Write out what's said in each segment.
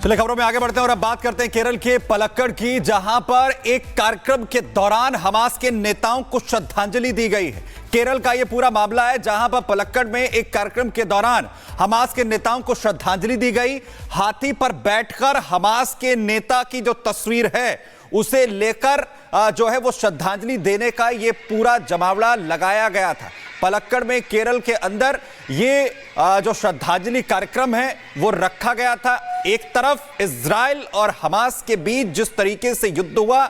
चलिए खबरों में आगे बढ़ते हैं और अब बात करते हैं केरल के पलक्कड़ की, जहां पर एक कार्यक्रम के दौरान हमास के नेताओं को श्रद्धांजलि दी गई है। केरल का यह पूरा मामला है, जहां पर पलक्कड़ में एक कार्यक्रम के दौरान हमास के नेताओं को श्रद्धांजलि दी गई। हाथी पर बैठकर हमास के नेता की जो तस्वीर है उसे लेकर जो है वो श्रद्धांजलि देने का ये पूरा जमावड़ा लगाया गया था। पलक्कड़ में केरल के अंदर ये जो श्रद्धांजलि कार्यक्रम है वो रखा गया था। एक तरफ इजराइल और हमास के बीच जिस तरीके से युद्ध हुआ,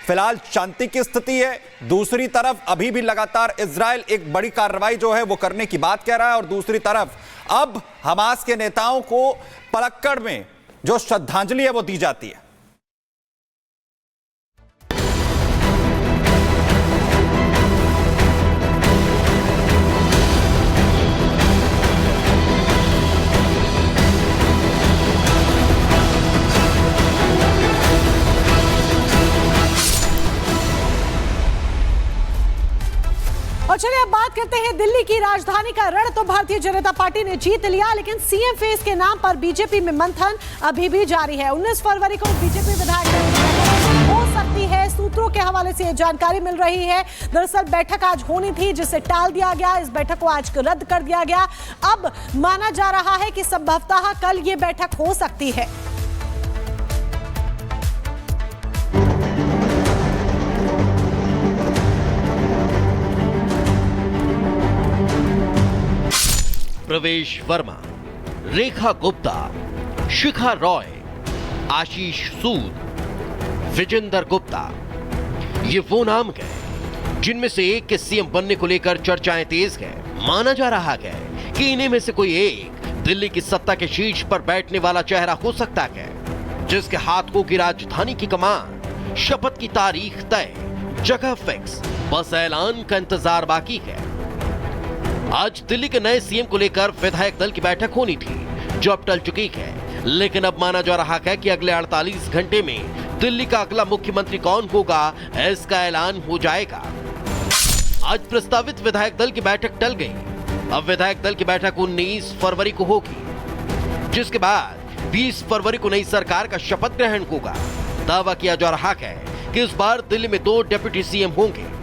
फिलहाल शांति की स्थिति है। दूसरी तरफ अभी भी लगातार इजराइल एक बड़ी कार्रवाई जो है वो करने की बात कह रहा है, और दूसरी तरफ अब हमास के नेताओं को पलक्कड़ में जो श्रद्धांजलि है वो दी जाती है। और चलिए अब बात करते हैं दिल्ली की राजधानी का रण। तो भारतीय जनता पार्टी ने जीत लिया, लेकिन सीएम फेस के नाम पर बीजेपी में मंथन अभी भी जारी है। 19 फरवरी को बीजेपी विधायक हो सकती है, सूत्रों के हवाले से जानकारी मिल रही है। दरअसल बैठक आज होनी थी, जिसे टाल दिया गया। इस बैठक को आज रद्द कर दिया गया। अब माना जा रहा है कि संभवतः कल ये बैठक हो सकती है। प्रवेश वर्मा, रेखा गुप्ता, शिखा रॉय, आशीष सूद, विजेंद्र गुप्ता, ये वो नाम गए जिनमें से एक के सीएम बनने को लेकर चर्चाएं तेज है। माना जा रहा है कि इन्हीं में से कोई एक दिल्ली की सत्ता के शीर्ष पर बैठने वाला चेहरा हो सकता है, जिसके हाथ होगी राजधानी की कमान। शपथ की तारीख तय, जगह फिक्स, बस ऐलान का इंतजार बाकी है। आज दिल्ली के नए सीएम को लेकर विधायक दल की बैठक होनी थी, जो अब टल चुकी है, लेकिन अब माना जा रहा है कि अगले 48 घंटे में दिल्ली का अगला मुख्यमंत्री कौन होगा, इसका ऐलान हो जाएगा। आज प्रस्तावित विधायक दल की बैठक टल गई। अब विधायक दल की बैठक 19 फरवरी को होगी, जिसके बाद 20 फरवरी को नई सरकार का शपथ ग्रहण होगा। दावा किया जा रहा है कि इस बार दिल्ली में 2 डिप्टी सीएम होंगे।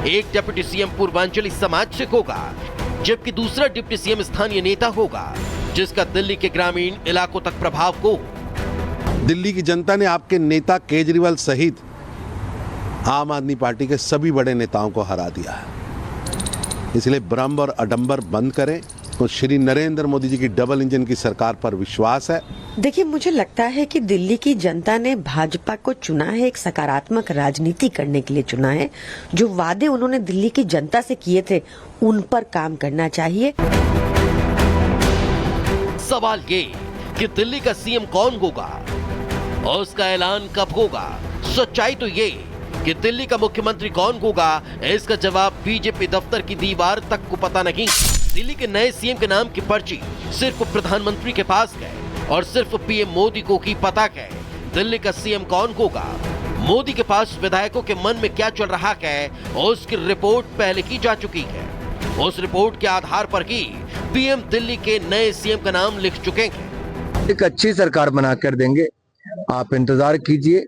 एक डिप्टी सीएम पूर्वांचली समाज से होगा, जबकि दूसरा डिप्टी सीएम स्थानीय नेता होगा, जिसका दिल्ली के ग्रामीण इलाकों तक प्रभाव हो। दिल्ली की जनता ने आपके नेता केजरीवाल सहित आम आदमी पार्टी के सभी बड़े नेताओं को हरा दिया है। इसलिए भ्रम और आडंबर बंद करें। तो श्री नरेंद्र मोदी जी की डबल इंजन की सरकार पर विश्वास है। देखिए, मुझे लगता है कि दिल्ली की जनता ने भाजपा को चुना है, एक सकारात्मक राजनीति करने के लिए चुना है। जो वादे उन्होंने दिल्ली की जनता से किए थे, उन पर काम करना चाहिए। सवाल ये कि दिल्ली का सीएम कौन होगा और उसका ऐलान कब होगा। सच्चाई तो ये कि दिल्ली का मुख्यमंत्री कौन होगा, इसका जवाब बीजेपी दफ्तर की दीवार तक को पता नहीं। दिल्ली के नए सीएम के नाम की पर्ची सिर्फ प्रधानमंत्री के पास है और सिर्फ पीएम मोदी को ही पता है दिल्ली का सीएम कौन होगा। मोदी के पास विधायकों के मन में क्या चल रहा है, उसकी रिपोर्ट पहले की जा चुकी है। उस रिपोर्ट के आधार पर ही पीएम दिल्ली के नए सीएम का नाम लिख चुके हैं। एक अच्छी सरकार बनाकर देंगे, आप इंतजार कीजिए।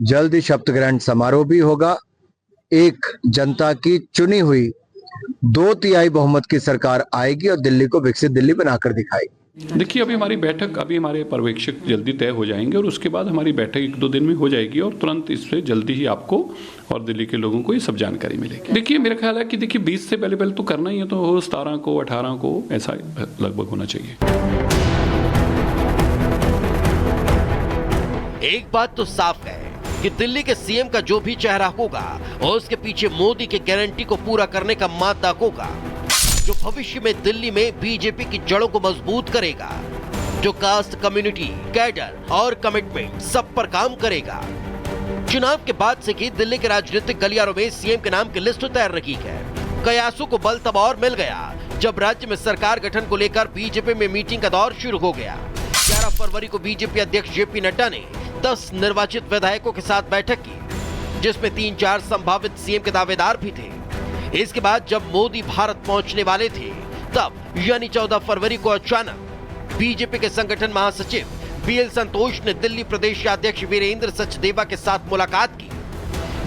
जल्द ही शपथ ग्रहण समारोह भी होगा। एक जनता की चुनी हुई 2/3 बहुमत की सरकार आएगी और दिल्ली को विकसित दिल्ली बनाकर दिखाएगी। देखिए, अभी हमारी बैठक, अभी हमारे पर्यवेक्षक जल्दी तय हो जाएंगे और उसके बाद हमारी बैठक 1-2 दिन में हो जाएगी और तुरंत इससे जल्दी ही आपको और दिल्ली के लोगों को ये सब जानकारी मिलेगी। देखिए, मेरा ख्याल है कि देखिए 20 से पहले तो करना ही है, तो 17 को 18 को ऐसा लगभग होना चाहिए। एक बात तो साफ है कि दिल्ली के सीएम का जो भी चेहरा होगा और उसके पीछे मोदी के गारंटी को पूरा करने का मादा होगा, जो भविष्य में दिल्ली में बीजेपी की जड़ों को मजबूत करेगा, जो कास्ट कम्युनिटी, कैडर और कमिटमेंट सब पर काम करेगा। चुनाव के बाद से ही दिल्ली के राजनीतिक गलियारों में सीएम के नाम की लिस्ट तैयार रखी है। कयासों को बल तब और मिल गया जब राज्य में सरकार गठन को लेकर बीजेपी में मीटिंग का दौर शुरू हो गया। 11 फरवरी को बीजेपी अध्यक्ष जेपी नड्डा ने 10 निर्वाचित विधायकों के साथ बैठक की, जिसमें 3-4 संभावित सीएम के दावेदार भी थे। इसके बाद जब मोदी भारत पहुंचने वाले थे, तब यानी 14 फरवरी को अचानक बीजेपी के संगठन महासचिव बीएल संतोष ने दिल्ली प्रदेश अध्यक्ष वीरेंद्र सचदेवा के साथ मुलाकात की,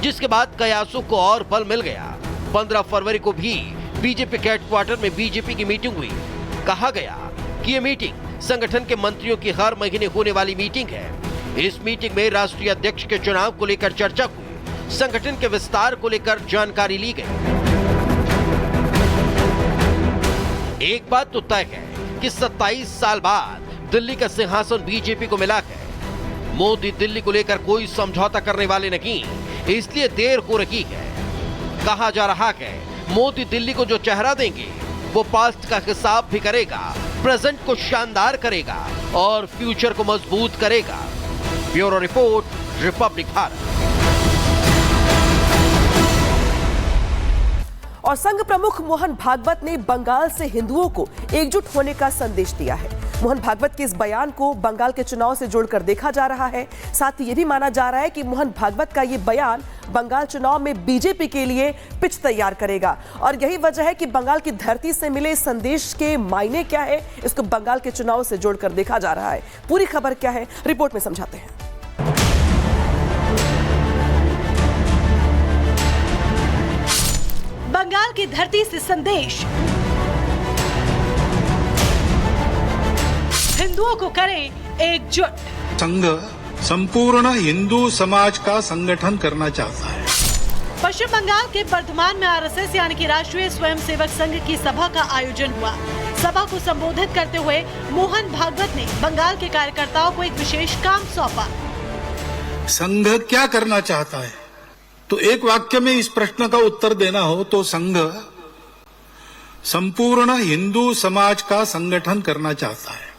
जिसके बाद कयासों को और बल मिल गया। 15 फरवरी को भी बीजेपी के हेडक्वार्टर में बीजेपी की मीटिंग हुई। कहा गया कि ये मीटिंग संगठन के मंत्रियों की हर महीने होने वाली मीटिंग है। इस मीटिंग में राष्ट्रीय अध्यक्ष के चुनाव को लेकर चर्चा हुई, संगठन के विस्तार को लेकर जानकारी ली गई। एक बात तो तय है कि 27 साल बाद दिल्ली का सिंहासन बीजेपी को मिला है। मोदी दिल्ली को लेकर कोई समझौता करने वाले नहीं, इसलिए देर हो रही है। कहा जा रहा है मोदी दिल्ली को जो चेहरा देंगे वो पास्ट का हिसाब भी करेगा, प्रेजेंट को शानदार करेगा और फ्यूचर को मजबूत करेगा। Bureau report, Republic Bharat. और संघ प्रमुख मोहन भागवत ने बंगाल से हिंदुओं को एकजुट होने का संदेश दिया है। मोहन भागवत के इस बयान को बंगाल के चुनाव से जोड़कर देखा जा रहा है। साथ ही यह भी माना जा रहा है कि मोहन भागवत का ये बयान बंगाल चुनाव में बीजेपी के लिए पिच तैयार करेगा। और यही वजह है कि बंगाल की धरती से मिले संदेश के मायने क्या है, इसको बंगाल के चुनाव से जोड़कर देखा जा रहा है। पूरी खबर क्या है, रिपोर्ट में समझाते हैं। बंगाल की धरती से संदेश, हिंदुओं को करें एकजुट। संघ संपूर्ण हिंदू समाज का संगठन करना चाहता है। पश्चिम बंगाल के बर्धमान में आरएसएस यानी कि राष्ट्रीय स्वयंसेवक संघ की सभा का आयोजन हुआ। सभा को संबोधित करते हुए मोहन भागवत ने बंगाल के कार्यकर्ताओं को एक विशेष काम सौंपा। संघ क्या करना चाहता है, तो एक वाक्य में इस प्रश्न का उत्तर देना हो तो संघ संपूर्ण हिंदू समाज का संगठन करना चाहता है।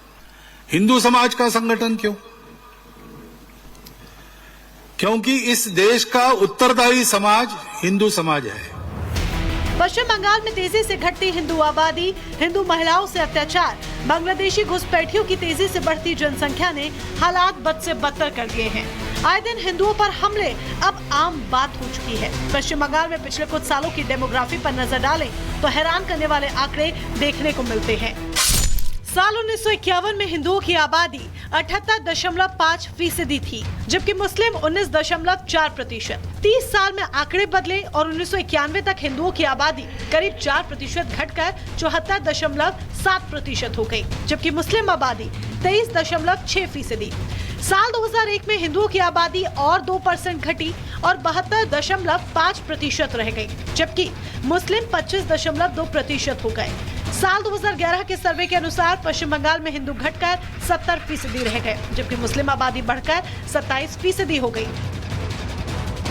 हिंदू समाज का संगठन क्यों? क्योंकि इस देश का उत्तरदायी समाज हिंदू समाज है। पश्चिम बंगाल में तेजी से घटती हिंदू आबादी, हिंदू महिलाओं से अत्याचार, बांग्लादेशी घुसपैठियों की तेजी से बढ़ती जनसंख्या ने हालात बद से बदतर कर दिए हैं। आए दिन हिंदुओं पर हमले अब आम बात हो चुकी है। पश्चिम बंगाल में पिछले कुछ सालों की डेमोग्राफी पर नजर डालें तो हैरान करने वाले आंकड़े देखने को मिलते हैं। साल 1951 में हिंदुओं की आबादी 78.5% थी, जबकि मुस्लिम 19.4%। 30 साल में आंकड़े बदले और 1991 तक हिंदुओं की आबादी करीब 4% घटकर 74.7% हो गई, जबकि मुस्लिम आबादी 23.6%। साल 2001 में हिंदुओं की आबादी और 2% घटी और 72.5% रह गई, जबकि मुस्लिम 25.2% हो गए। साल 2011 के सर्वे के अनुसार पश्चिम बंगाल में हिंदू घटकर 70% रह गए, जबकि मुस्लिम आबादी बढ़कर 27% हो गई।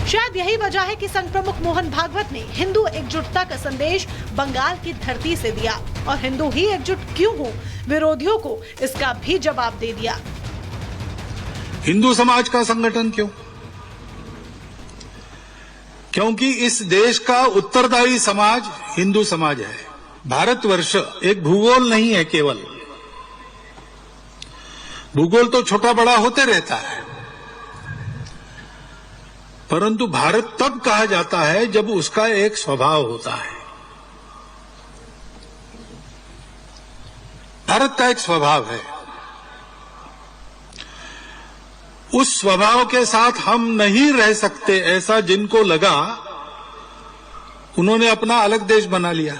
शायद यही वजह है कि संघ प्रमुख मोहन भागवत ने हिंदू एकजुटता का संदेश बंगाल की धरती से दिया और हिंदू ही एकजुट क्यों हो, विरोधियों को इसका भी जवाब दे दिया। हिंदू समाज का संगठन क्यों? क्योंकि इस देश का उत्तरदायी समाज हिंदू समाज है। भारतवर्ष एक भूगोल नहीं है केवल। भूगोल तो छोटा बड़ा होते रहता है, परंतु भारत तब कहा जाता है जब उसका एक स्वभाव होता है। भारत का एक स्वभाव है, उस स्वभाव के साथ हम नहीं रह सकते, ऐसा जिनको लगा उन्होंने अपना अलग देश बना लिया।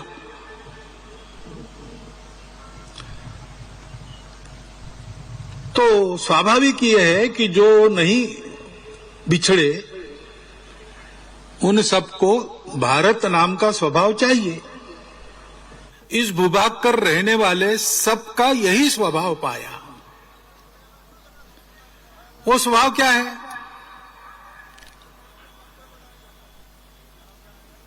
तो स्वाभाविक ये है कि जो नहीं बिछड़े उन सबको भारत नाम का स्वभाव चाहिए। इस भूभाग पर रहने वाले सबका यही स्वभाव पाया। वो स्वभाव क्या है?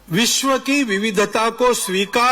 विश्व की विविधता को स्वीकार